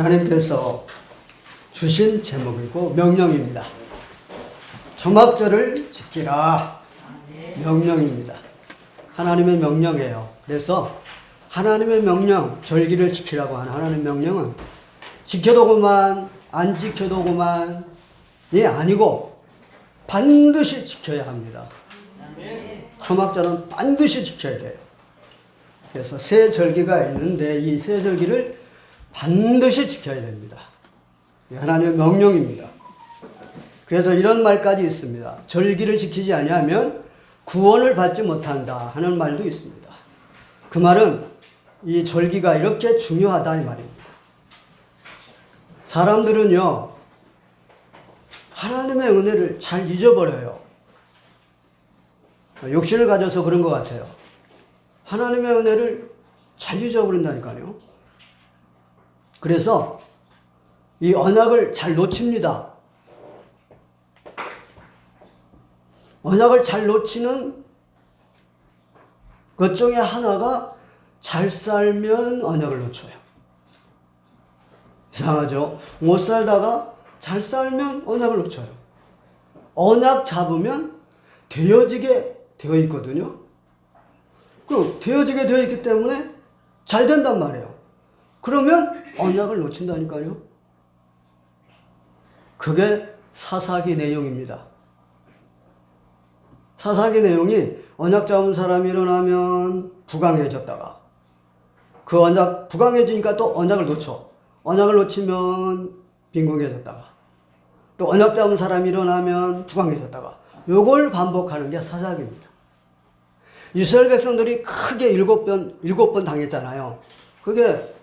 하나님께서 주신 제목이고 명령입니다. 초막절을 지키라. 명령입니다. 하나님의 명령이에요. 그래서 하나님의 명령, 절기를 지키라고 하는 하나님의 명령은 지켜도 그만, 안 지켜도 그만이 아니고 반드시 지켜야 합니다. 초막절은 반드시 지켜야 돼요. 그래서 세 절기가 있는데 이 세 절기를 반드시 지켜야 됩니다. 하나님의 명령입니다. 그래서 이런 말까지 있습니다. 절기를 지키지 아니하면 구원을 받지 못한다 하는 말도 있습니다. 그 말은 이 절기가 이렇게 중요하다 이 말입니다. 사람들은요, 하나님의 은혜를 잘 잊어버려요. 욕심을 가져서 그런 것 같아요. 하나님의 은혜를 잘 잊어버린다니까요. 그래서 이 언약을 잘 놓칩니다. 언약을 잘 놓치는 것 중에 하나가 잘 살면 언약을 놓쳐요. 이상하죠? 못 살다가 잘 살면 언약을 놓쳐요. 언약 잡으면 되어지게 되어 있거든요. 그럼 되어지게 되어 있기 때문에 잘 된단 말이에요. 그러면 언약을 놓친다니까요. 그게 사사기 내용입니다. 사사기 내용이 언약 잡은 사람이 일어나면 부강해졌다가 그 언약 부강해지니까 또 언약을 놓쳐. 언약을 놓치면 빈궁해졌다가 또 언약 잡은 사람이 일어나면 부강해졌다가 요걸 반복하는 게 사사기입니다. 이스라엘 백성들이 크게 일곱 번 당했잖아요. 그게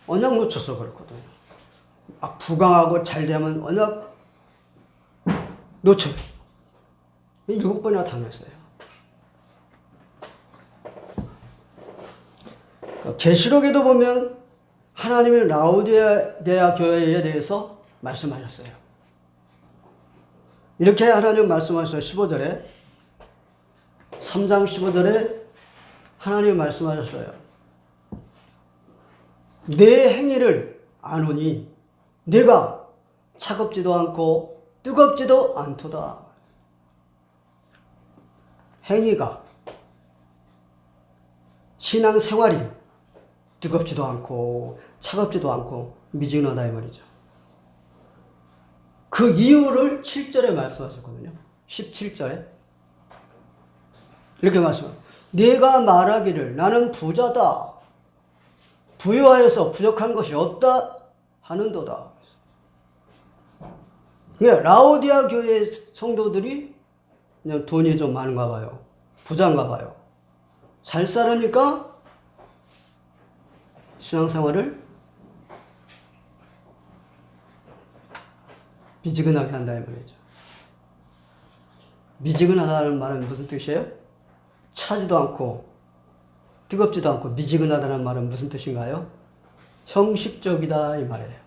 언약 놓쳐서 그렇거든요. 막 부강하고 잘 되면 언약 놓쳐요. 7번이나 당했어요. 계시록에도 보면 하나님이 라오디게아 교회에 대해서 말씀하셨어요. 이렇게 하나님 말씀하셨어요. 15절에 3장 15절에 하나님이 말씀하셨어요. 내 행위를 아노니 내가 차갑지도 않고 뜨겁지도 않도다. 행위가 신앙생활이 뜨겁지도 않고 차갑지도 않고 미지근하다 이 말이죠. 그 이유를 7절에 말씀하셨거든요. 17절에 이렇게 말씀합니다. 네가 말하기를 나는 부자다. 부유하여서 부족한 것이 없다 하는도다. 그러니까 라오디아 교회 성도들이 그냥 돈이 좀 많은가 봐요. 부자인가 봐요. 잘 살으니까 신앙생활을 미지근하게 한다 이 말이죠. 미지근하다는 말은 무슨 뜻이에요? 차지도 않고 뜨겁지도 않고 미지근하다는 말은 무슨 뜻인가요? 형식적이다 이 말이에요.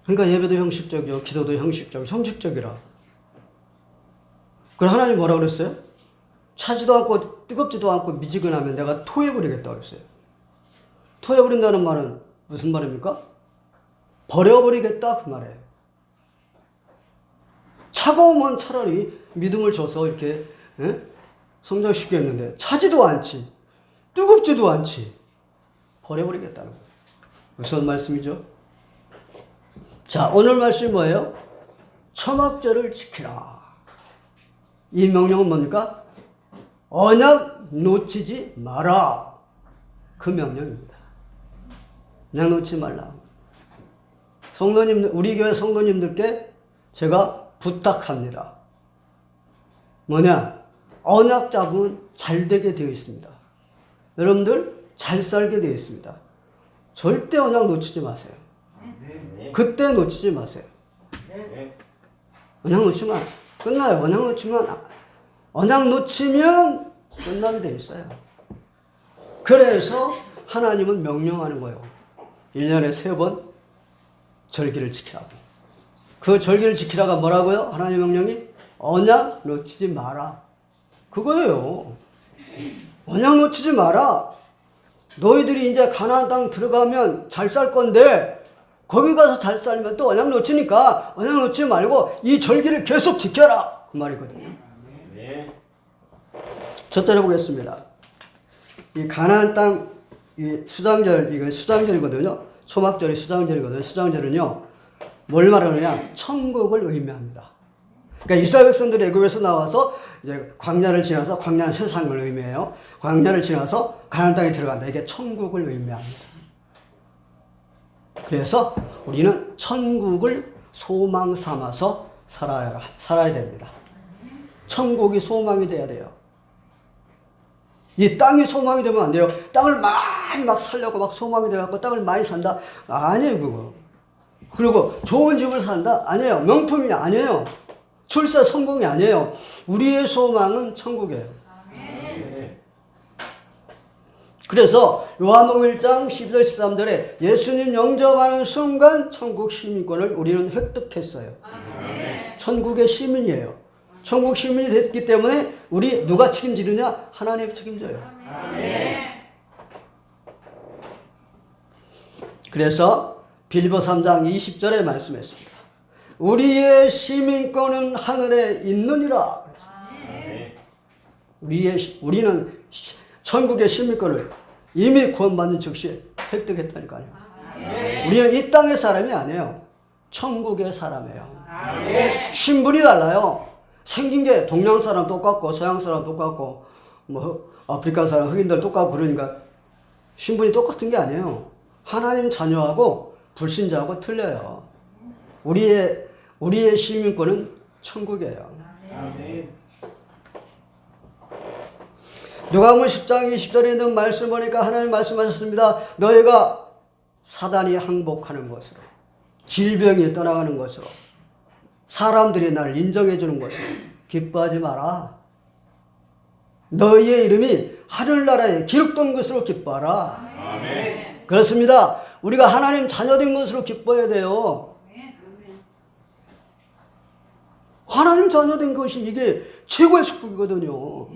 그러니까 예배도 형식적이요, 기도도 형식적이라. 그럼 하나님 뭐라 그랬어요? 차지도 않고 뜨겁지도 않고 미지근하면 내가 토해버리겠다 그랬어요. 토해버린다는 말은 무슨 말입니까? 버려버리겠다 그 말이에요. 차가우면 차라리 믿음을 줘서 이렇게 성장시켰는데 차지도 않지 뜨겁지도 않지 버려버리겠다는 거예요. 무슨 말씀이죠? 자, 오늘 말씀이 뭐예요? 초막절을 지키라. 이 명령은 뭡니까? 언약 놓치지 마라. 그 명령입니다. 언약 놓치지 말라. 성도님들, 우리 교회 성도님들께 제가 부탁합니다. 뭐냐? 언약 잡으면 잘 되게 되어 있습니다. 여러분들 잘 살게 되어 있습니다. 절대 언약 놓치지 마세요. 그때 놓치지 마세요. 언약 놓치면 끝나요. 언약 놓치면 끝나게 돼 있어요. 그래서 하나님은 명령하는 거예요. 1년에 3번 절기를 지키라고. 그 절기를 지키라가 뭐라고요? 하나님 명령이 언약 놓치지 마라. 그거예요. 언약 놓치지 마라. 너희들이 이제 가나안 땅 들어가면 잘 살 건데 거기 가서 잘 살면 또 언약 놓치니까 언약 놓지 말고 이 절기를 계속 지켜라 그 말이거든요. 첫째로 보겠습니다. 이 가나안 땅 이 수장절, 이거 수장절이거든요. 초막절이 수장절이거든요. 수장절은요 뭘 말하느냐, 천국을 의미합니다. 그러니까 이스라엘 백성들이 애굽에서 나와서 이제 광야를 지나서, 광야는 세상을 의미해요. 광야를 지나서 가나안 땅에 들어간다. 이게 천국을 의미합니다. 그래서 우리는 천국을 소망 삼아서 살아야 됩니다. 천국이 소망이 돼야 돼요. 이 땅이 소망이 되면 안 돼요. 땅을 많이 막 살려고 막 소망이 돼갖고 땅을 많이 산다? 아니에요, 그거. 그리고 좋은 집을 산다? 아니에요. 명품이 아니에요. 출세 성공이 아니에요. 우리의 소망은 천국이에요. 그래서 요한복음 1장 12절 13절에 예수님 영접하는 순간 천국 시민권을 우리는 획득했어요. 천국의 시민이에요. 천국 시민이 됐기 때문에 우리 누가 책임지느냐? 하나님이 책임져요. 그래서 빌립보 3장 20절에 말씀했습니다. 우리의 시민권은 하늘에 있느니라. 우리는 천국의 시민권을 이미 구원받는 즉시 획득했다니까요. 우리는 이 땅의 사람이 아니에요. 천국의 사람이에요. 신분이 달라요. 생긴 게 동양 사람 똑같고 서양 사람 똑같고 뭐 아프리카 사람 흑인들 똑같고 그러니까 신분이 똑같은 게 아니에요. 하나님 자녀하고 불신자하고 틀려요. 우리의 시민권은 천국이에요. 누가복음 10장 20절에 있는 말씀 보니까 하나님 말씀하셨습니다. 너희가 사단이 항복하는 것으로, 질병이 떠나가는 것으로, 사람들이 나를 인정해 주는 것으로 기뻐하지 마라. 너희의 이름이 하늘나라에 기록된 것으로 기뻐하라. 아멘. 그렇습니다. 우리가 하나님 자녀된 것으로 기뻐해야 돼요. 하나님 자녀된 것이 이게 최고의 축복이거든요.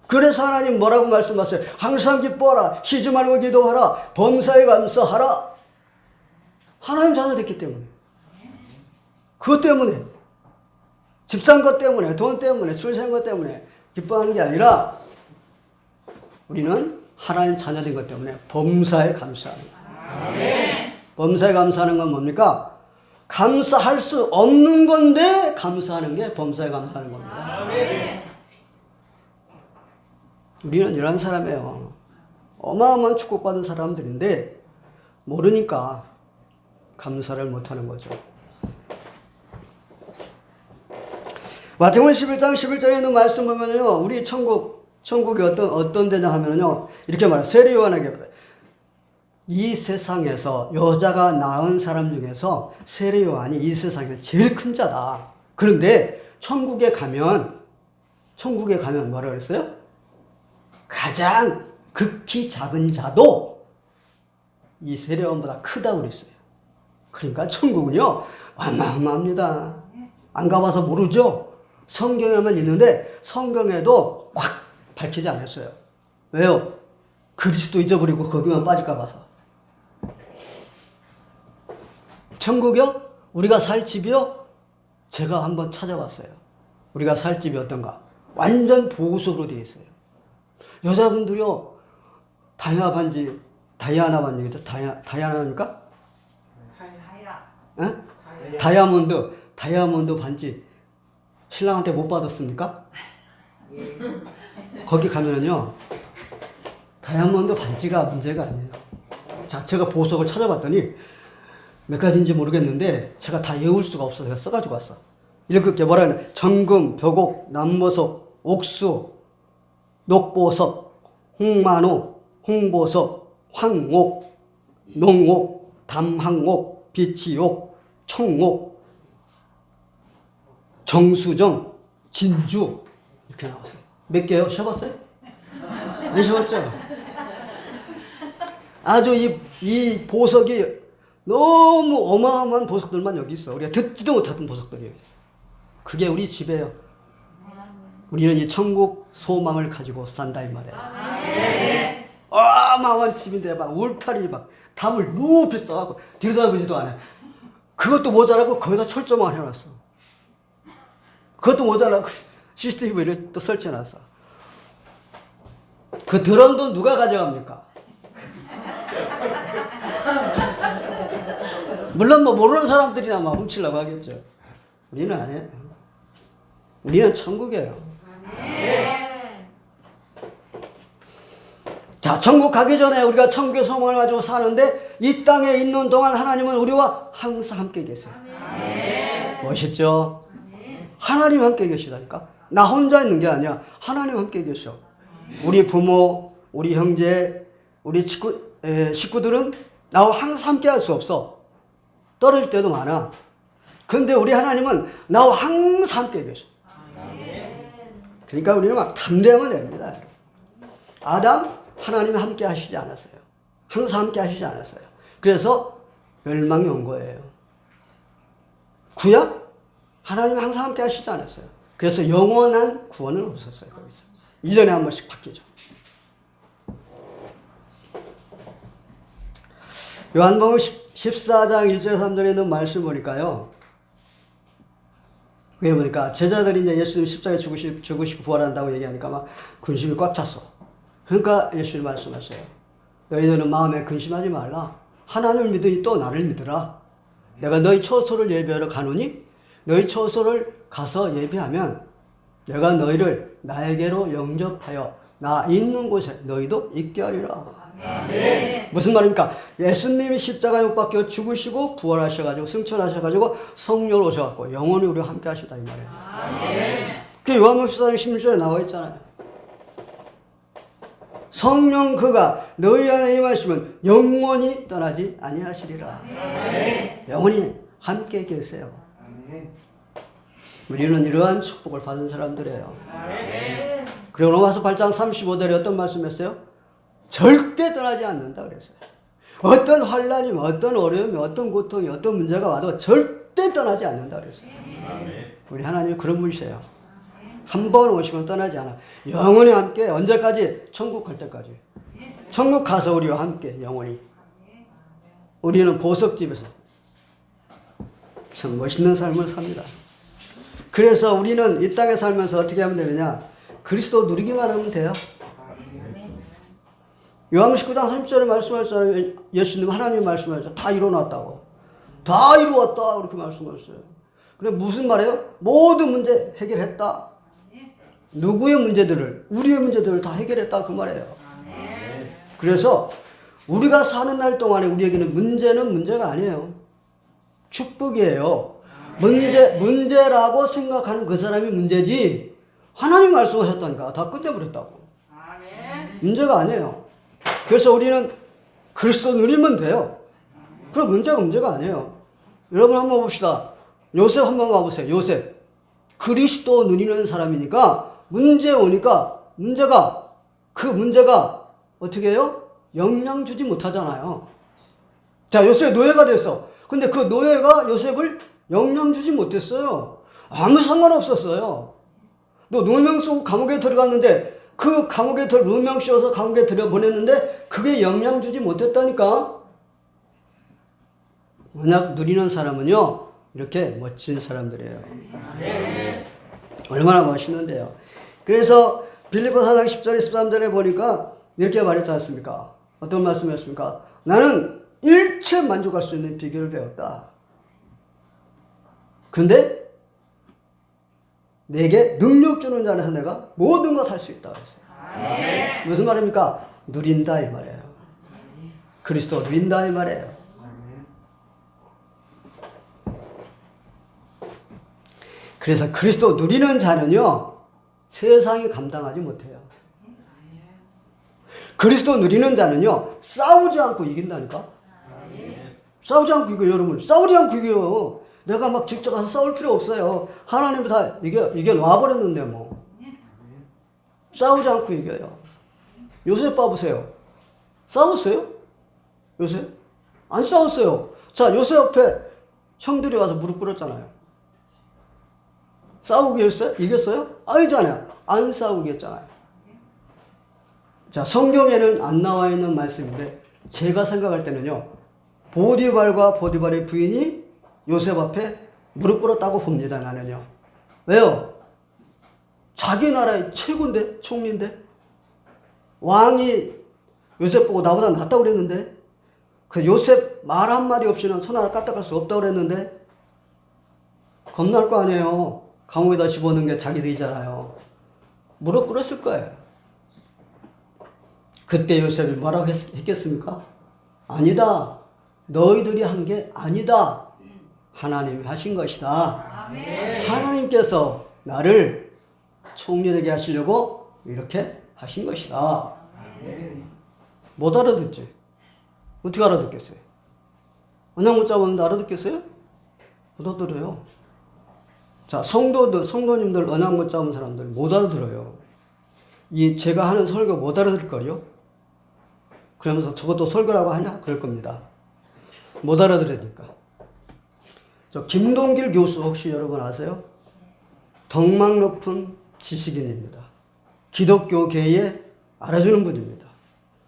그래서 하나님 뭐라고 말씀하세요? 항상 기뻐하라. 쉬지 말고 기도하라. 범사에 감사하라. 하나님 자녀 됐기 때문에. 그것 때문에, 집 산 것 때문에, 돈 때문에, 술 산 것 때문에 기뻐하는 게 아니라 우리는 하나님 자녀 된 것 때문에 범사에 감사하는 거예요. 범사에 감사하는 건 뭡니까? 감사할 수 없는 건데 감사하는 게 범사에 감사하는 겁니다. 우리는 이런 사람이에요. 어마어마한 축복받은 사람들인데 모르니까 감사를 못하는 거죠. 마태복음 11장 11절에 있는 말씀 보면요, 우리 천국이 어떤 데냐 하면요, 이렇게 말해요. 세례 요한에게 이 세상에서 여자가 낳은 사람 중에서 세례 요한이 이 세상에 제일 큰 자다. 그런데 천국에 가면 뭐라 그랬어요? 가장 극히 작은 자도 이 세례 요한보다 크다고 그랬어요. 그러니까 천국은요, 어마어마합니다. 안 가봐서 모르죠? 성경에만 있는데 성경에도 확 밝히지 않았어요. 왜요? 그리스도 잊어버리고 거기만 빠질까 봐서. 천국이요? 우리가 살 집이요? 제가 한번 찾아봤어요. 우리가 살 집이 어떤가? 완전 보석으로 되어 있어요. 여자분들이요, 다이아나 반지겠죠? 다이아나입니까? 다이아몬드 반지 신랑한테 못 받았습니까? 거기 가면은요, 다이아몬드 반지가 문제가 아니에요. 자, 제가 보석을 찾아봤더니 몇 가지인지 모르겠는데 제가 다 외울 수가 없어서 제가 써가지고 왔어. 이렇게 뭐라 하냐? 정금, 벽옥, 남모석, 옥수, 녹보석, 홍만호, 홍보석, 황옥, 농옥, 담항옥, 비치옥, 청옥, 정수정, 진주 이렇게 나왔어요. 몇 개요? 쉬어봤어요? 안 쉬어봤죠? 아주 이 보석이 너무 어마어마한 보석들만 여기 있어. 우리가 듣지도 못했던 보석들이 여기 있어. 그게 우리 집이에요. 우리는 이 천국 소망을 가지고 산다 이 말이에요. 어마어마한 집인데 막 울타리 막 담을 높이 써갖고 들여다보지도 않아. 그것도 모자라고 거기다 철조망을 해놨어. 그것도 모자라고 CCTV를 또 설치해놨어. 그 더러운 돈 누가 가져갑니까? 물론 뭐 모르는 사람들이나 막 훔치려고 하겠죠. 우리는 아니에요. 우리는 천국이에요. 자, 천국 가기 전에 우리가 천국의 소망을 가지고 사는데 이 땅에 있는 동안 하나님은 우리와 항상 함께 계세요. 멋있죠? 하나님 함께 계시다니까. 나 혼자 있는 게 아니야. 하나님 함께 계셔. 우리 부모, 우리 형제, 우리 식구들은 나와 항상 함께 할 수 없어. 떨어질 때도 많아. 근데 우리 하나님은 나와 항상 함께 계셔. 그러니까 우리는 막 담대하면 됩니다. 아담, 하나님이 함께 하시지 않았어요. 항상 함께 하시지 않았어요. 그래서 멸망이 온 거예요. 구약, 하나님이 항상 함께 하시지 않았어요. 그래서 영원한 구원은 없었어요. 거기서 1년에 한 번씩 바뀌죠. 요한복음 14장 1절 3절에 있는 말씀 보니까요. 그게 보니까 제자들이 이제 예수님 십자가에 죽으시고 부활한다고 얘기하니까 막 근심이 꽉 찼어. 그러니까 예수님 말씀하세요. 너희들은 마음에 근심하지 말라. 하나님을 믿으니 또 나를 믿으라. 내가 너희 처소를 예배하러 가노니 너희 처소를 가서 예배하면 내가 너희를 나에게로 영접하여 나 있는 곳에 너희도 있게 하리라. 아멘. 무슨 말입니까? 예수님이 십자가에 못 박혀 죽으시고 부활하셔가지고 승천하셔가지고 성령을 오셔갖고 영원히 우리와 함께 하시다 이 말이에요. 아멘. 그게 요한복음 14장 16절에 나와 있잖아요. 성령 그가 너희 안에 임하시면 영원히 떠나지 아니하시리라. 아멘. 영원히 함께 계세요. 아멘. 우리는 이러한 축복을 받은 사람들이에요. 아멘. 그리고 로마서 8장 35절에 어떤 말씀이었어요? 절대 떠나지 않는다 그랬어요. 어떤 환란이, 어떤 어려움이, 어떤 고통이, 어떤 문제가 와도 절대 떠나지 않는다 그랬어요. 우리 하나님이 그런 분이세요. 한 번 오시면 떠나지 않아. 영원히 함께, 언제까지? 천국 갈 때까지. 천국 가서 우리와 함께 영원히. 우리는 보석집에서 참 멋있는 삶을 삽니다. 그래서 우리는 이 땅에 살면서 어떻게 하면 되느냐? 그리스도 누리기만 하면 돼요. 요한복음 19장 30절에 말씀하셨잖아요. 예수님 하나님 말씀하셨죠. 다 이뤄놨다고. 다 이루었다. 그렇게 말씀하셨어요. 그래 무슨 말이에요? 모든 문제 해결했다. 누구의 문제들을, 우리의 문제들을 다 해결했다. 그 말이에요. 그래서 우리가 사는 날 동안에 우리에게는 문제는 문제가 아니에요. 축복이에요. 문제라고 생각하는 그 사람이 문제지. 하나님 말씀하셨다니까. 다 끝내버렸다고. 문제가 아니에요. 그래서 우리는 그리스도 누리면 돼요. 그럼 문제가 아니에요. 여러분 한번 봅시다. 요셉 한번 와보세요. 요셉. 그리스도 누리는 사람이니까 문제 오니까 그 문제가 어떻게 해요? 영향 주지 못하잖아요. 자, 요셉이 노예가 됐어. 근데 그 노예가 요셉을 영향 주지 못했어요. 아무 상관없었어요. 너 누명 쓰고 감옥에 들어갔는데 그 감옥에 누명 씌워서 감옥에 들여보냈는데 그게 영향 주지 못했다니까. 만약 누리는 사람은요 이렇게 멋진 사람들이에요. 얼마나 멋있는데요. 그래서 빌립보 4장 10절 13절에 보니까 이렇게 말했지 않습니까? 어떤 말씀이었습니까? 나는 일체 만족할 수 있는 비결을 배웠다. 그런데 내게 능력 주는 자는 한 내가 모든 것 할 수 있다 그랬어요. 아멘. 무슨 말입니까? 누린다 이 말이에요. 그리스도 누린다 이 말이에요. 그래서 그리스도 누리는 자는요 세상이 감당하지 못해요. 그리스도 누리는 자는요 싸우지 않고 이긴다니까. 싸우지 않고 이겨요. 여러분 싸우지 않고 이겨요. 내가 막 직접 가서 싸울 필요 없어요. 하나님이 다 이겨 놔버렸는데 뭐. 싸우지 않고 이겨요. 요셉 봐보세요. 싸웠어요? 요셉? 안 싸웠어요. 자, 요셉 앞에 형들이 와서 무릎 꿇었잖아요. 싸우게 했어요? 이겼어요? 아니잖아요. 안 싸우게 했잖아요. 자, 성경에는 안 나와 있는 말씀인데 제가 생각할 때는요. 보디발과 보디발의 부인이 요셉 앞에 무릎 꿇었다고 봅니다. 나는요. 왜요? 자기 나라의 최고인데, 총리인데, 왕이 요셉 보고 나보다 낫다고 그랬는데, 그 요셉 말 한마디 없이는 손 하나 까딱할 수 없다고 그랬는데, 겁날 거 아니에요. 감옥에다 집어넣는 게 자기들이잖아요. 무릎 꿇었을 거예요. 그때 요셉이 뭐라고 했겠습니까? 아니다. 너희들이 한 게 아니다. 하나님이 하신 것이다. 아멘. 하나님께서 나를 총리되게 하시려고 이렇게 하신 것이다. 아멘. 못 알아듣지? 어떻게 알아듣겠어요? 언약 못 잡았는데 알아듣겠어요? 못 알아들어요. 자, 성도님들 언약 못 잡은 사람들 못 알아들어요. 제가 하는 설교 못 알아들을걸요? 그러면서 저것도 설교라고 하냐? 그럴 겁니다. 못 알아들으니까. 저 김동길 교수 혹시 여러분 아세요? 덕망 높은 지식인입니다. 기독교계에 알아주는 분입니다.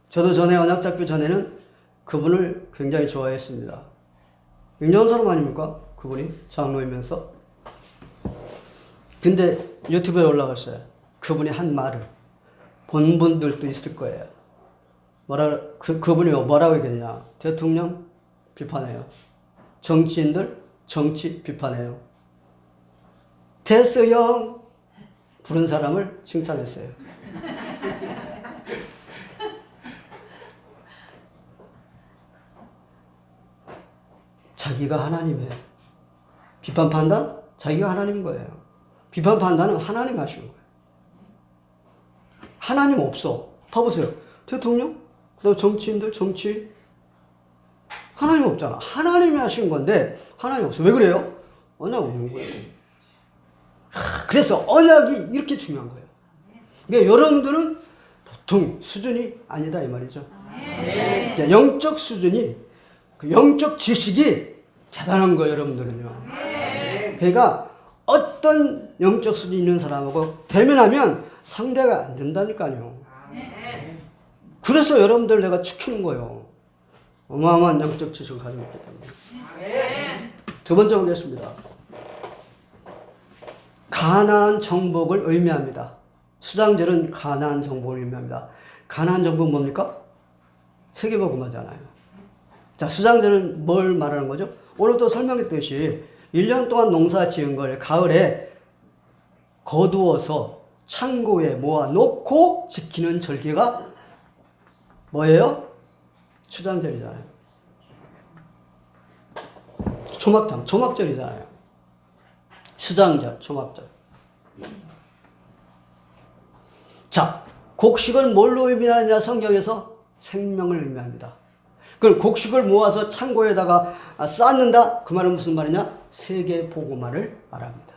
저도 전에 언약 잡기 전에는 그분을 굉장히 좋아했습니다. 굉장한 사람 아닙니까? 그분이 장로이면서. 근데 유튜브에 올라갔어요. 그분이 한 말을 본 분들도 있을 거예요. 그분이 뭐라고 얘기했냐? 대통령 비판해요. 정치인들 정치 비판해요. 됐어 형 부른 사람을 칭찬했어요. 자기가 하나님이에요. 비판 판단? 자기가 하나님인 거예요. 비판 판단은 하나님 하시는 거예요. 하나님 없어. 봐보세요. 대통령? 그 다음 정치인들, 정치. 하나님 없잖아. 하나님이 하신 건데 하나님 없어. 왜 그래요? 언약 없는 거예요. 그래서 언약이 이렇게 중요한 거예요. 그러니까 여러분들은 보통 수준이 아니다 이 말이죠. 그러니까 영적 수준이 그 영적 지식이 대단한 거예요. 여러분들은요. 그러니까 어떤 영적 수준이 있는 사람하고 대면하면 상대가 안 된다니까요. 그래서 여러분들 내가 지키는 거예요. 어마어마한 영적 지식을 가지고 있기 때문에. 두 번째 보겠습니다. 가나안 정복을 의미합니다. 수장절은 가나안 정복을 의미합니다. 가나안 정복은 뭡니까? 세계복음화잖아요. 자, 수장절은 뭘 말하는 거죠? 오늘도 설명했듯이 1년 동안 농사 지은 걸 가을에 거두어서 창고에 모아놓고 지키는 절기가 뭐예요? 추장절이잖아요. 초막절이잖아요. 수장절, 초막절. 자, 곡식은 뭘로 의미하느냐? 성경에서 생명을 의미합니다. 그럼 곡식을 모아서 창고에다가 쌓는다? 그 말은 무슨 말이냐? 세계 복음화를 말합니다.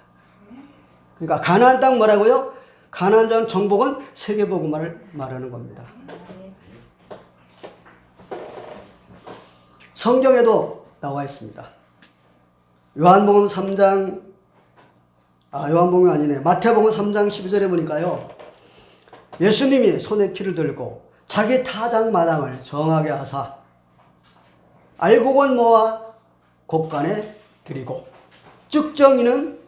그러니까 가나안 땅 뭐라고요? 가나안 땅 정복은 세계 복음화를 말하는 겁니다. 성경에도 나와 있습니다. 요한복음 3장, 요한복음이 아니네. 마태복음 3장 12절에 보니까요. 예수님이 손에 키를 들고 자기 타작 마당을 정하게 하사 알곡은 모아 곡간에 드리고 쭉정이는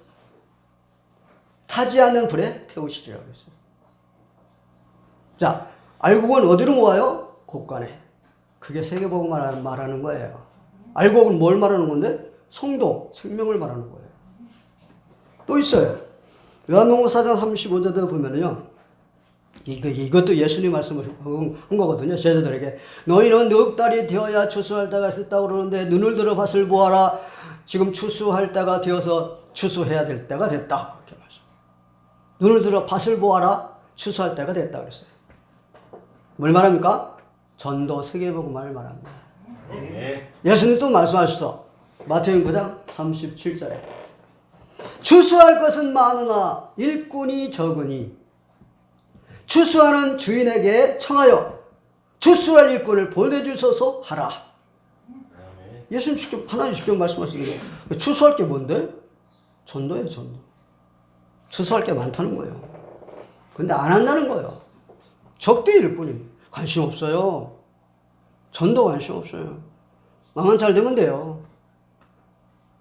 타지 않는 불에 태우시리라고 했어요. 자, 알곡은 어디로 모아요? 곡간에. 그게 세계복음을 말하는 거예요. 알곡은 뭘 말하는 건데? 성도, 생명을 말하는 거예요. 또 있어요. 요한복음 4장 35절에 보면은요. 이것도 예수님 말씀을 한 거거든요. 제자들에게. 너희는 넉 달이 되어야 추수할 때가 됐다고 그러는데 눈을 들어 밭을 보아라. 지금 추수할 때가 되어서 추수해야 될 때가 됐다. 이렇게 말씀. 눈을 들어 밭을 보아라. 추수할 때가 됐다 그랬어요. 뭘 말합니까? 전도 세계복음화를 말합니다. 예수님 또 말씀하셨어. 마태복음 9장 37절에 추수할 것은 많으나 일꾼이 적으니 추수하는 주인에게 청하여 추수할 일꾼을 보내주소서 하라. 예수님 직접 하나님 직접 말씀하시는 거예요. 추수할 게 뭔데? 전도예요. 전도. 추수할 게 많다는 거예요. 근데 안 한다는 거예요. 적대일 뿐이 관심 없어요. 전도 관심 없어요. 나만 잘 되면 돼요.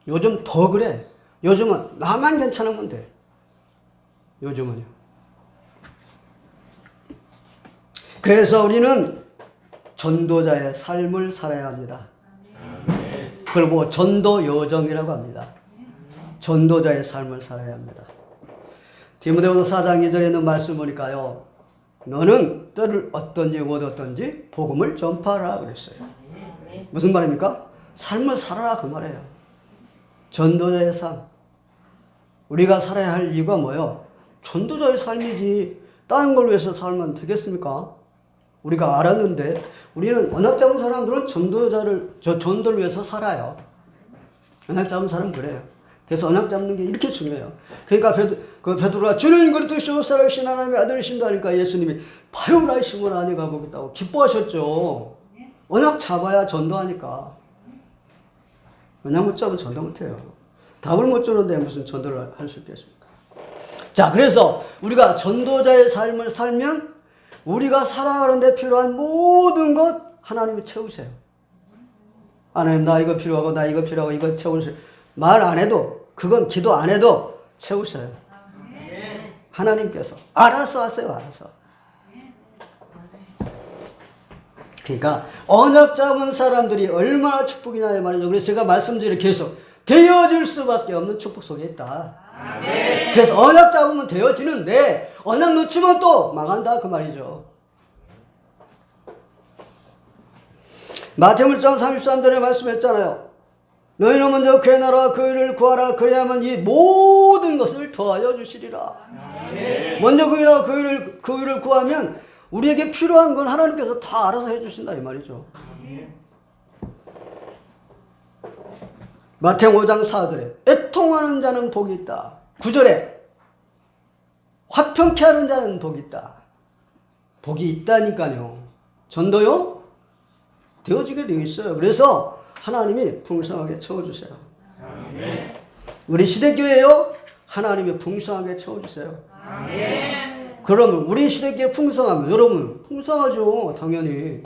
요즘 더 그래. 요즘은 나만 괜찮으면 돼. 요즘은요. 그래서 우리는 전도자의 삶을 살아야 합니다. 그걸 뭐 전도 여정이라고 합니다. 전도자의 삶을 살아야 합니다. 디모데후서 4장 2절에 있는 말씀 보니까요. 너는 때를 어떤지 못 어떤지 복음을 전파하라 그랬어요. 무슨 말입니까? 삶을 살아라 그 말이에요. 전도자의 삶. 우리가 살아야 할 이유가 뭐예요? 전도자의 삶이지 다른 걸 위해서 살면 되겠습니까? 우리가 알았는데 우리는 언약 잡은 사람들은 전도를 위해서 살아요. 언약 잡은 사람은 그래요. 그래서 언약 잡는 게 이렇게 중요해요. 그러니까 베드로가 주는 그리스도 살아계신 하나님의 아들이신다 하니까 예수님이 바요라 시몬아 네가 보겠다고 기뻐하셨죠. 언약 잡아야 전도하니까. 언약 못 잡으면 전도 못해요. 답을 못 주는데 무슨 전도를 할 수 있겠습니까? 자, 그래서 우리가 전도자의 삶을 살면 우리가 살아가는 데 필요한 모든 것 하나님이 채우세요. 하나님 나 이거 필요하고 나 이거 필요하고 이거 채우세요. 말 안 해도 그건 기도 안 해도 채우셔요. 하나님께서 알아서 하세요. 알아서. 그러니까 언약 잡은 사람들이 얼마나 축복이냐 말이죠. 그래서 제가 말씀드린 계속 되어질 수밖에 없는 축복 속에 있다. 그래서 언약 잡으면 되어지는데 언약 놓치면 또 망한다 그 말이죠. 마태복음 1장 33절에 말씀했잖아요. 너희는 먼저 그의 나라와 그 일을 구하라. 그래야만 이 모든 것을 더하여 주시리라. 먼저 그의 나라와 그 일을 구하면 우리에게 필요한 건 하나님께서 다 알아서 해주신다 이 말이죠. 마태복음 5장 4절에 애통하는 자는 복이 있다. 9절에 화평케 하는 자는 복이 있다. 복이 있다니까요. 전도요? 되어지게 되어 있어요. 그래서 하나님이 풍성하게 채워주세요. 우리 시대교회요? 하나님이 풍성하게 채워주세요. 그러면 우리 시대교회 풍성하면 여러분 풍성하죠. 당연히.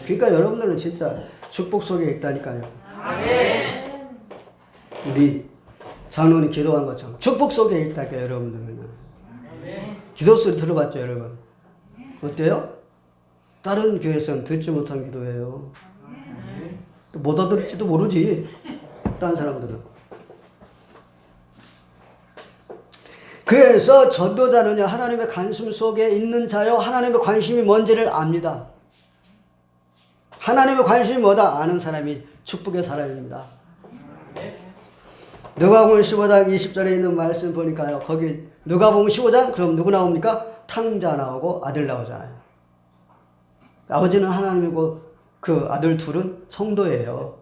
그러니까 여러분들은 진짜 축복 속에 있다니까요. 우리 장로님 기도한 것처럼 축복 속에 있다니까 여러분들은. 기도 소리 들어봤죠 여러분? 어때요? 다른 교회에서는 듣지 못한 기도예요. 못 알아들을지도 모르지. 다른 사람들은. 그래서 전도자는요 하나님의 관심 속에 있는 자요 하나님의 관심이 뭔지를 압니다. 하나님의 관심이 뭐다 아는 사람이 축복의 사람입니다. 누가복음 15장 20절에 있는 말씀 보니까요. 거기 누가복음 15장 그럼 누구 나옵니까? 탕자 나오고 아들 나오잖아요. 아버지는 하나님이고 그 아들 둘은 성도예요.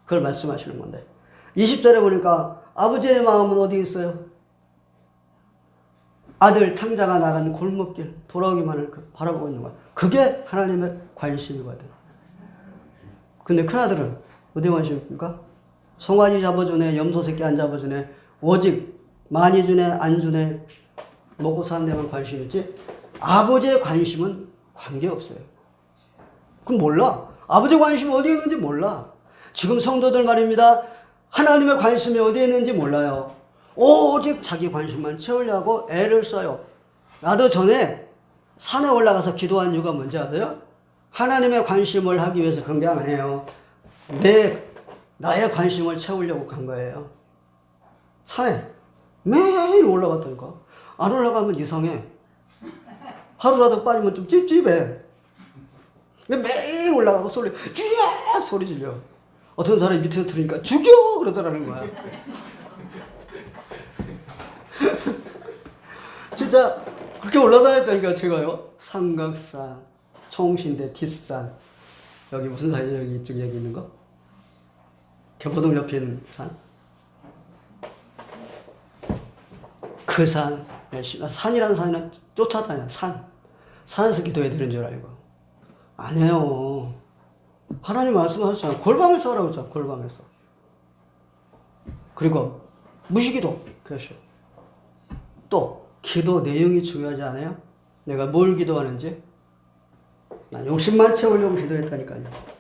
그걸 말씀하시는 건데 20절에 보니까 아버지의 마음은 어디 있어요? 아들 탕자가 나간 골목길 돌아오기만을 바라보고 있는 거야. 그게 하나님의 관심이거든. 근데 큰아들은 어디 관심입니까? 송아지 잡아주네, 염소 새끼 안 잡아주네, 오직 많이 주네, 안 주네, 먹고 사는 데만 관심 있지? 아버지의 관심은 관계없어요. 그럼 몰라. 아버지의 관심이 어디에 있는지 몰라. 지금 성도들 말입니다. 하나님의 관심이 어디에 있는지 몰라요. 오직 자기 관심만 채우려고 애를 써요. 나도 전에 산에 올라가서 기도한 이유가 뭔지 아세요? 하나님의 관심을 하기 위해서 그런 게 아니에요. 나의 관심을 채우려고 간 거예요. 산에 매일 올라갔다니까. 안 올라가면 이상해. 하루라도 빠지면 좀 찝찝해. 매일 올라가고 소리 질려. 어떤 사람이 밑에서 들으니까 죽여! 그러더라는 거야. 진짜 그렇게 올라다녔다니까 제가요. 삼각산, 총신대, 뒷산. 여기 무슨 산이죠? 여기 이쪽 여기 있는 거? 경포동 옆에 있는 산. 그 산. 산이라는 산은 쫓아다녀. 산에서 기도해야 되는 줄 알고. 아니에요. 하나님 말씀하셨잖아요. 골방에서 하라고 했잖아. 골방에서. 그리고 무시기도. 그렇죠. 또 기도 내용이 중요하지 않아요? 내가 뭘 기도하는지? 난 욕심만 채우려고 기도했다니까요.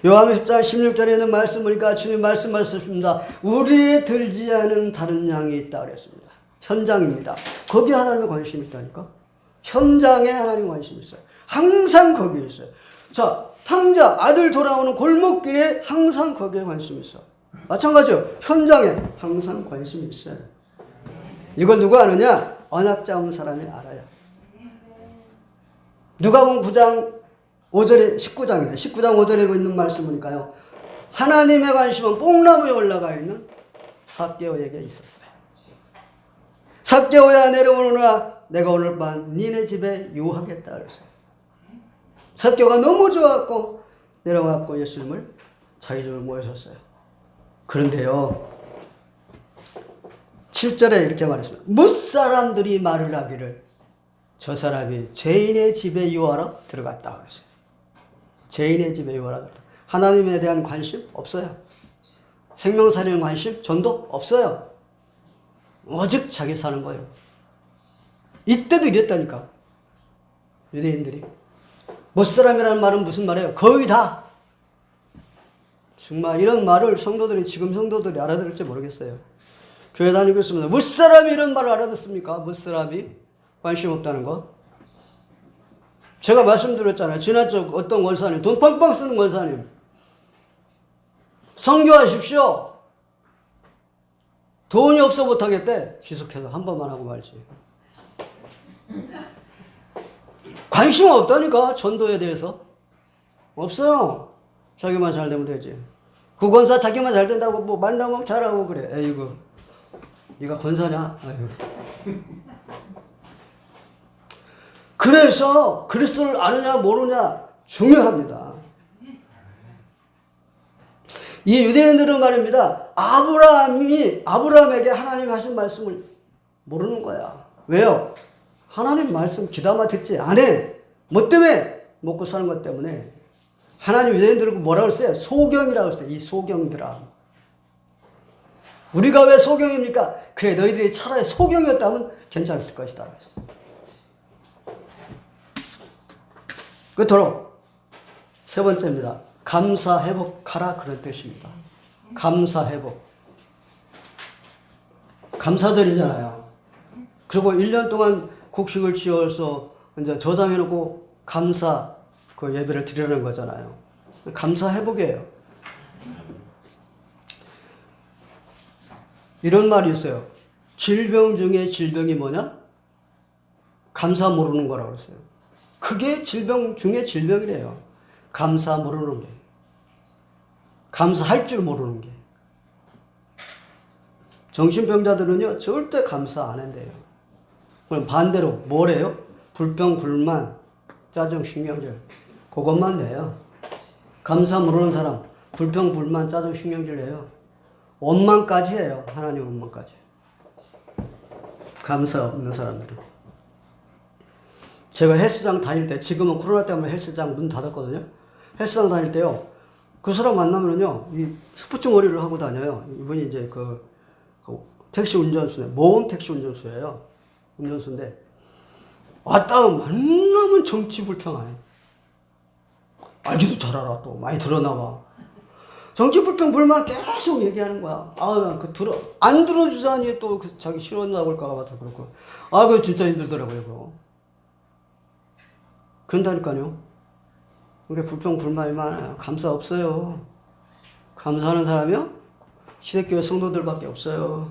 요한복음 10장 16절에 있는 말씀 보니까 주님 말씀하셨습니다. 우리에 들지 않은 다른 양이 있다 그랬습니다. 현장입니다. 거기에 하나님의 관심이 있다니까. 현장에 하나님의 관심이 있어요. 항상 거기에 있어요. 자, 탕자, 아들 돌아오는 골목길에 항상 거기에 관심이 있어요. 마찬가지요. 현장에 항상 관심이 있어요. 이걸 누가 아느냐? 언약 잡은 사람이 알아요. 누가복음 9장 5절에 19장이네. 19장 5절에 있는 말씀 보니까요. 하나님의 관심은 뽕나무에 올라가 있는 삭개오에게 있었어요. 삭개오야 내려오느라 내가 오늘 밤 니네 집에 유하겠다 그랬어요. 삭개오가 너무 좋았고 내려와서 예수님을 자기 집으로 모셔줬어요. 그런데요. 7절에 이렇게 말했습니다. 무사람들이 말을 하기를 저 사람이 죄인의 집에 유하러 들어갔다 그랬어요. 죄인의 집에 유하러 들어갔다. 하나님에 대한 관심 없어요. 생명살리는 관심, 전도 없어요. 오직 자기 사는 거예요. 이때도 이랬다니까. 유대인들이. 못사람이라는 말은 무슨 말이에요? 거의 다. 정말 이런 말을 지금 성도들이 알아들을지 모르겠어요. 교회 다니고 있습니다. 못사람이 이런 말을 알아듣습니까? 못사람이 관심 없다는 거. 제가 말씀드렸잖아요. 지난주 어떤 권사님, 돈 빵빵 쓰는 권사님. 선교하십시오. 돈이 없어 못하겠대. 지속해서 한 번만 하고 말지. 관심 없다니까. 전도에 대해서. 없어요. 자기만 잘 되면 되지. 그 권사 자기만 잘 된다고 뭐 만나면 잘하고 그래. 에이구. 네가 권사냐? 아이고. 그래서 그리스도를 아느냐 모르냐 중요합니다. 이 유대인들은 말입니다. 아브라함에게 하나님 하신 말씀을 모르는 거야. 왜요? 하나님 말씀 귀담아 듣지 않아. 뭐 때문에? 먹고 사는 것 때문에. 하나님 유대인들은 뭐라고 했어요? 소경이라고 했어요. 이 소경들아. 우리가 왜 소경입니까? 그래, 너희들이 차라리 소경이었다면 괜찮았을 것이다. 끝으로 세 번째입니다. 감사 회복하라 그런 뜻입니다. 감사 회복. 감사절이잖아요. 그리고 1년 동안 곡식을 지어서 이제 저장해놓고 감사 그 예배를 드리려는 거잖아요. 감사 회복이에요. 이런 말이 있어요. 질병 중에 질병이 뭐냐? 감사 모르는 거라고 그랬어요. 그게 질병 중에 질병이래요. 감사 모르는 게. 감사할 줄 모르는 게. 정신병자들은요, 절대 감사 안 한대요. 그럼 반대로 뭐래요? 불평, 불만, 짜증, 신경질. 그것만 내요. 감사 모르는 사람, 불평, 불만, 짜증, 신경질 내요. 원망까지 해요. 하나님 원망까지. 감사 없는 사람들은. 제가 헬스장 다닐 때, 지금은 코로나 때문에 헬스장 문 닫았거든요. 헬스장 다닐 때요, 그 사람 만나면요, 이 스포츠 머리를 하고 다녀요. 이분이 이제 그 택시 운전수네, 모험 택시 운전수예요. 운전수인데, 왔다 만나면 정치 불평하네. 알기도 잘 알아, 또. 많이 들어나와. 정치 불평 불만 계속 얘기하는 거야. 안 들어주자니 또 자기 실언 나올까 봐 그렇고. 그거 진짜 힘들더라고요, 그거. 그런다니까요. 그게 불평 불만이 많아요. 감사 없어요. 감사하는 사람이요? 시대교회 성도들밖에 없어요.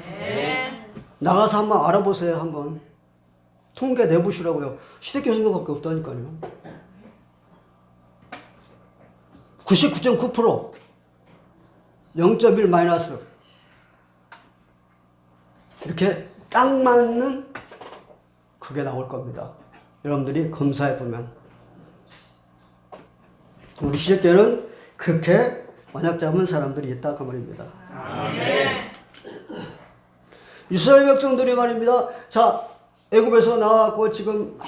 네. 나가서 한번 알아보세요, 한번. 통계 내보시라고요. 시대교회 성도밖에 없다니까요. 99.9%. 0.1 마이너스. 이렇게 딱 맞는 그게 나올 겁니다. 여러분들이 검사해 보면. 우리 시대교회는 그렇게 언약 잡은 사람들이 있다 그 말입니다. 아멘. 이스라엘 백성들이 말입니다. 자, 애굽에서 나와갖고 지금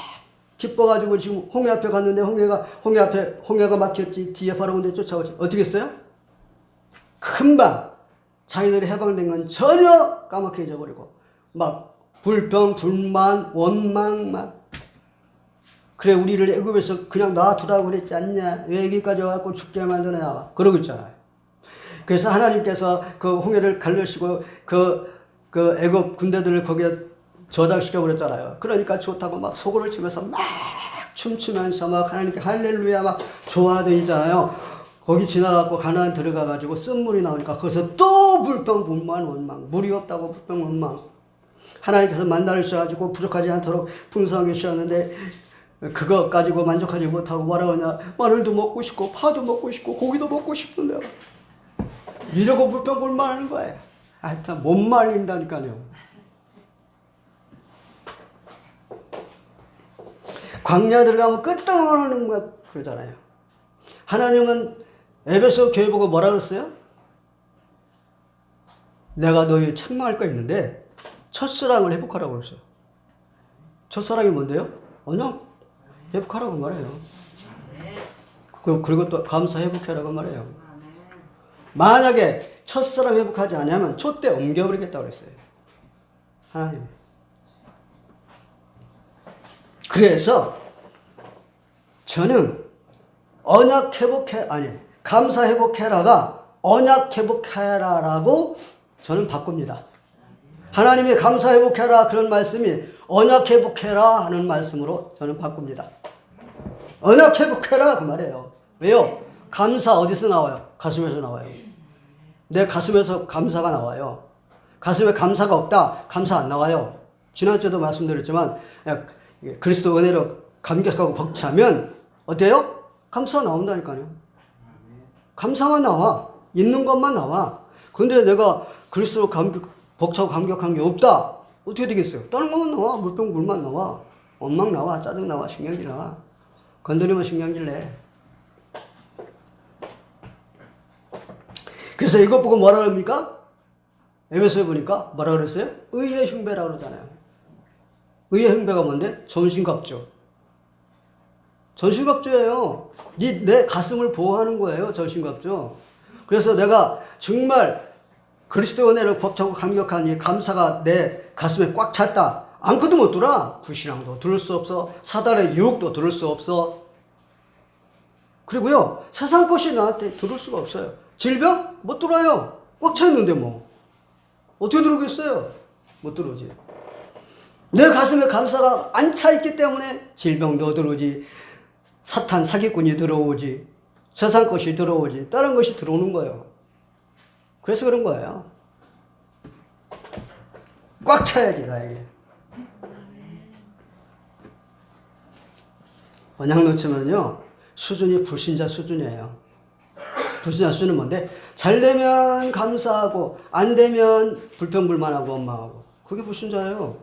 기뻐가지고 지금 홍해 앞에 갔는데 홍해가 막혔지. 뒤에 바로온데 쫓아오지. 어떻게 했어요? 금방 자기들이 해방된 건 전혀 까맣게 잊어버리고 막 불평, 불만, 원망만. 그래 우리를 애굽에서 그냥 놔두라고 그랬지 않냐? 왜 여기까지 와갖고 죽게 만드냐? 그러고 있잖아요. 그래서 하나님께서 그 홍해를 갈르시고 그 애굽 군대들을 거기에 저장시켜 버렸잖아요. 그러니까 좋다고 막 소고를 치면서 막 춤추면서 막 하나님께 할렐루야 막 좋아하더니잖아요. 거기 지나가고 가나안 들어가가지고 쓴물이 나오니까 거기서 또 불평, 불만, 원망. 물이 없다고 불평, 원망. 하나님께서 만나를 주셔가지고 부족하지 않도록 풍성하게 주셨는데 그거 가지고 만족하지 못하고 뭐라고 하냐. 마늘도 먹고 싶고 파도 먹고 싶고 고기도 먹고 싶은데 이러고 불평, 불만하는 거예요. 하여튼 못 말린다니까요. 광야 들어가면 끄떡하는 거 그러잖아요. 하나님은 에베소 교회 보고 뭐라 그랬어요? 내가 너희 책망할 거 있는데 첫사랑을 회복하라고 그랬어요. 첫사랑이 뭔데요? 언약 회복하라고 말해요. 그리고 또 감사 회복하라고 말해요. 만약에 첫사랑 회복하지 않으면 촛대 옮겨버리겠다고 그랬어요. 하나님. 그래서 저는 감사 회복해라가 언약 회복해라라고 저는 바꿉니다. 하나님이 감사 회복해라 그런 말씀이 언약 회복해라 하는 말씀으로 저는 바꿉니다. 언약 회복해라 그 말이에요. 왜요? 감사 어디서 나와요? 가슴에서 나와요. 내 가슴에서 감사가 나와요. 가슴에 감사가 없다. 감사 안 나와요. 지난주에도 말씀드렸지만 그리스도 은혜로 감격하고 벅차면 어때요? 감사 나온다니까요. 감사만 나와. 있는 것만 나와. 근데 내가 그리스도로 벅차고 감격한 게 없다. 어떻게 되겠어요? 다른 것만 나와. 물병 물만 나와. 원망 나와. 짜증 나와. 신경질 나와. 건드리면 신경질 내. 그래서 이것 보고 뭐라 그럽니까? 에베소에 보니까 뭐라 그랬어요? 의의 흉배라고 그러잖아요. 의의 흉배가 뭔데? 전신갑주. 전신갑주예요. 내 가슴을 보호하는 거예요. 전신갑주. 그래서 내가 정말 그리스도 은혜를 벅차고 감격한 이 감사가 내 가슴에 꽉 찼다. 아무것도 못 들어. 불신앙도 들을 수 없어. 사단의 유혹도 들을 수 없어. 그리고요. 세상 것이 나한테 들을 수가 없어요. 질병? 못 들어요. 꽉 차 있는데 뭐. 어떻게 들어오겠어요? 못 들어오지. 내 가슴에 감사가 안 차 있기 때문에 질병도 들어오지. 사탄 사기꾼이 들어오지. 세상 것이 들어오지. 다른 것이 들어오는 거예요. 그래서 그런 거예요. 꽉 차야지 나에게. 언약 놓치면요. 수준이 불신자 수준이에요. 불신자 수준은 뭔데? 잘 되면 감사하고 안 되면 불평불만하고 원망하고. 그게 불신자예요.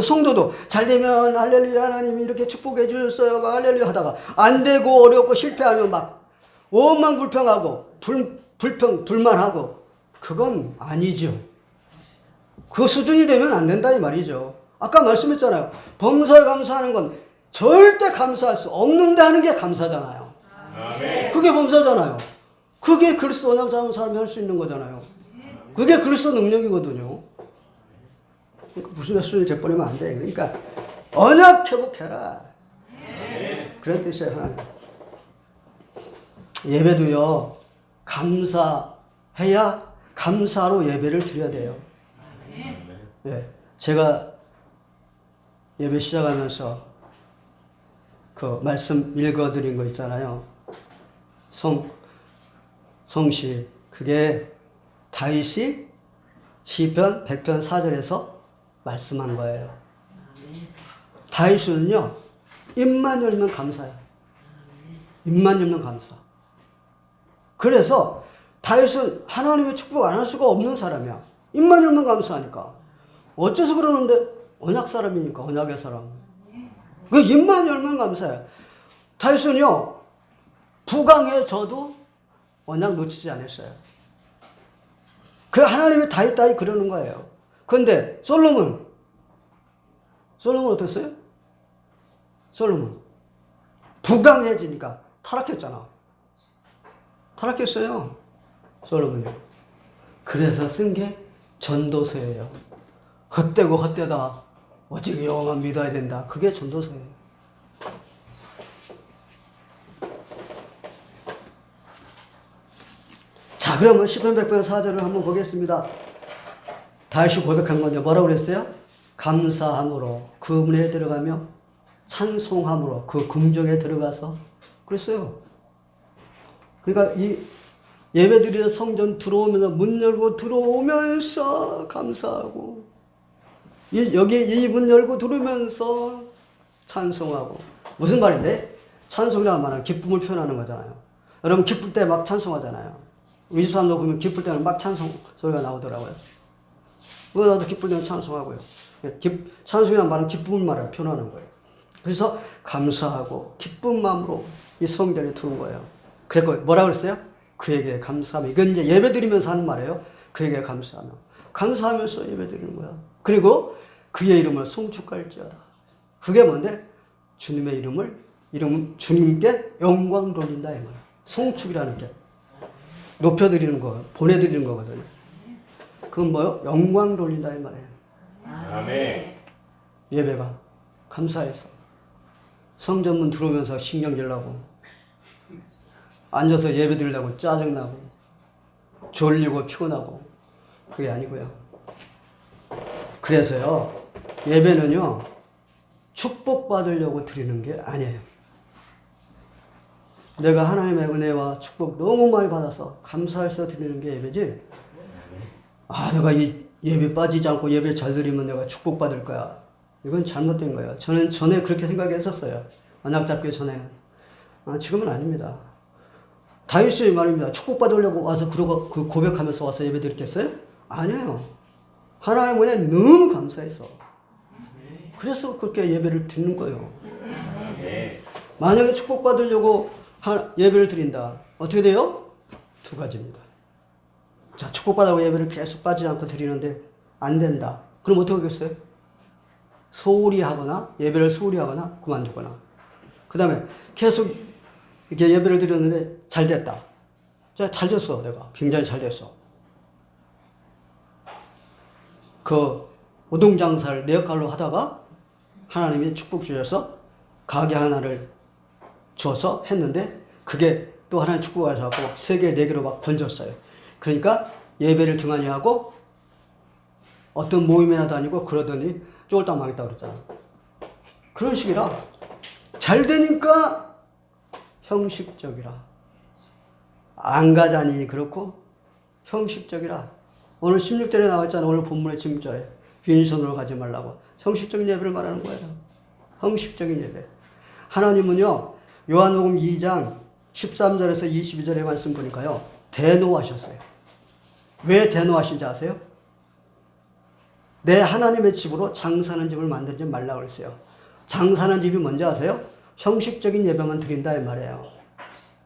성도도 잘 되면 할렐루야 하나님이 이렇게 축복해 주셨어요. 막 할렐루야 하다가 안 되고 어렵고 실패하면 막 원망 불평하고 불평 불만하고 그건 아니죠. 그 수준이 되면 안 된다 이 말이죠. 아까 말씀했잖아요. 범사에 감사하는 건 절대 감사할 수 없는데 하는 게 감사잖아요. 그게 범사잖아요. 그게 그리스도 언약 잡은 사람이 할 수 있는 거잖아요. 그게 그리스도 능력이거든요. 그러니까 무슨 수준이 돼버리면 안 돼. 그러니까 언약 회복해라. 그런 뜻이에요. 예배도요. 감사해야 감사로 예배를 드려야 돼요. 네, 제가 예배 시작하면서 그 말씀 읽어드린 거 있잖아요. 성시 그게 다윗이 시편 100편 4절에서 말씀한 거예요. 다윗은요. 입만 열면 감사해요. 입만 열면 감사. 그래서 다윗은 하나님의 축복 안 할 수가 없는 사람이야. 입만 열면 감사하니까. 어째서 그러는데? 언약 사람이니까. 언약의 사람. 그 입만 열면 감사해요. 다윗은요. 부강해져도 언약 놓치지 않았어요. 그 하나님이 다윗 그러는 거예요. 그런데 솔로몬 어땠어요? 솔로몬 부강해지니까 타락했잖아. 타락했어요. 솔로몬이. 그래서 쓴 게 전도서예요. 헛되고 헛되다 오직 여호와만 믿어야 된다. 그게 전도서예요. 자, 그러면 시편 100편 4절을 한번 보겠습니다. 다시 고백한 건데 뭐라고 그랬어요? 감사함으로 그 문에 들어가며 찬송함으로 그 궁정에 들어가서 그랬어요. 그러니까 이 예배드리러 성전 들어오면서 문 열고 들어오면서 감사하고 여기 이 문 열고 들어오면서 찬송하고 무슨 말인데? 찬송이라는 말은 기쁨을 표현하는 거잖아요. 여러분 기쁠 때 막 찬송하잖아요. 우리 집 사람도 보면 기쁠 때는 막 찬송 소리가 나오더라고요. 나도 기쁠 때는 찬송하고요. 찬송이라는 말은 기쁨을 말을 표현하는 거예요. 그래서 감사하고 기쁜 마음으로 이 성전에 들어온 거예요. 그랬고 뭐라 그랬어요? 그에게 감사하며. 이건 이제 예배 드리면서 하는 말이에요. 그에게 감사하며. 감사하면서 예배 드리는 거야. 그리고 그의 이름을 송축할지어다. 그게 뭔데? 주님의 주님께 영광 돌린다 이 말이야. 송축이라는 게 높여드리는 거, 보내드리는 거거든요. 그건 뭐요? 영광 돌린다 이 말이에요. 아멘. 예배가 감사해서 성전문 들어오면서 신경질나고 앉아서 예배 드리려고 짜증나고 졸리고 피곤하고 그게 아니고요. 그래서요 예배는요 축복받으려고 드리는 게 아니에요. 내가 하나님의 은혜와 축복 너무 많이 받아서 감사해서 드리는 게 예배지. 내가 이 예배 빠지지 않고 예배 잘 드리면 내가 축복받을 거야. 이건 잘못된 거예요. 저는 전에 그렇게 생각했었어요. 언약 잡기 전에는. 지금은 아닙니다. 다윗이 말입니다. 축복받으려고 와서 그러고 그 고백하면서 와서 예배 드리겠어요? 아니에요. 하나님 은혜 너무 감사해서. 그래서 그렇게 예배를 드리는 거예요. 만약에 축복받으려고 예배를 드린다. 어떻게 돼요? 두 가지입니다. 자, 축복받으려고 예배를 계속 빠지지 않고 드리는데 안 된다. 그럼 어떻게 하겠어요? 소홀히 하거나 예배를 소홀히 하거나 그만두거나. 그 다음에 계속 이렇게 예배를 드렸는데 잘 됐다. 잘 됐어. 내가 굉장히 잘 됐어. 그 우동장사를 내 역할로 하다가 하나님이 축복 주셔서 가게 하나를 줘서 했는데 그게 또 하나의 축복을 하셔서 3개, 4개로 막 번졌어요. 그러니까 예배를 등한히 하고 어떤 모임이나 다니고 그러더니 쫄딱 망했다 그랬잖아. 그런 식이라 잘 되니까 형식적이라 안 가자니 그렇고 형식적이라 오늘 16절에 나왔잖아. 오늘 본문의 16절에 빈손으로 가지 말라고 형식적인 예배를 말하는 거예요. 형식적인 예배. 하나님은요 요한복음 2장 13절에서 22절의 말씀 보니까요 대노하셨어요. 왜 대노하신지 아세요? 내 하나님의 집으로 장사하는 집을 만들지 말라고 그랬어요. 장사하는 집이 뭔지 아세요? 형식적인 예배만 드린다 이 말이에요.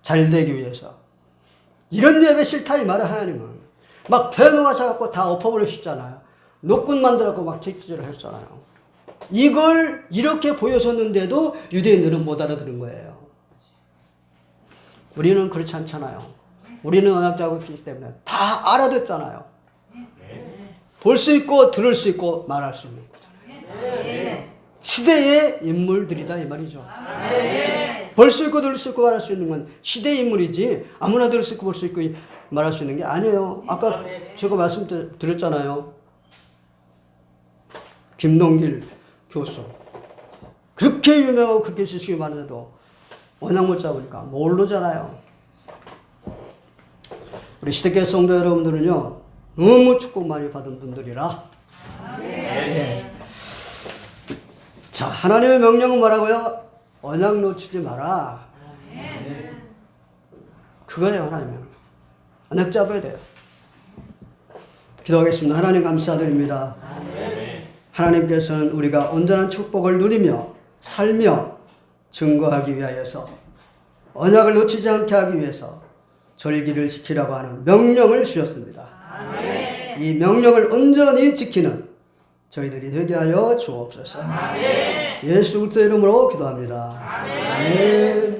잘 되기 위해서. 이런 예배 싫다 이 말이에요. 하나님은 막 대노하셔갖고 다 엎어버리셨잖아요. 노군 만들었고 막 짓기질을 했잖아요. 이걸 이렇게 보여줬는데도 유대인들은 못 알아들은 거예요. 우리는 그렇지 않잖아요. 우리는 언약자이기 때문에 다 알아듣잖아요. 볼 수 있고 들을 수 있고 말할 수 있는 거잖아요. 시대의 인물들이다 이 말이죠. 볼 수 있고 들을 수 있고 말할 수 있는 건 시대의 인물이지 아무나 들을 수 있고 볼 수 있고 말할 수 있는 게 아니에요. 아까 제가 말씀드렸잖아요. 김동길 교수 그렇게 유명하고 그렇게 지식이 많은데도 언약 못 잡으니까 모르잖아요. 우리 시대교회 성도 여러분들은요 너무 축복 많이 받은 분들이라 네. 자 하나님의 명령은 뭐라고요? 언약 놓치지 마라. 그거예요. 하나님의 명령. 언약 잡아야 돼요. 기도하겠습니다. 하나님 감사드립니다. 하나님께서는 우리가 온전한 축복을 누리며 살며 증거하기 위하여서 언약을 놓치지 않게 하기 위해서 절기를 지키라고 하는 명령을 주셨습니다. 아멘. 이 명령을 온전히 지키는 저희들이 되게 하여 주옵소서. 아멘. 예수 그리스도의 이름으로 기도합니다. 아멘. 아멘.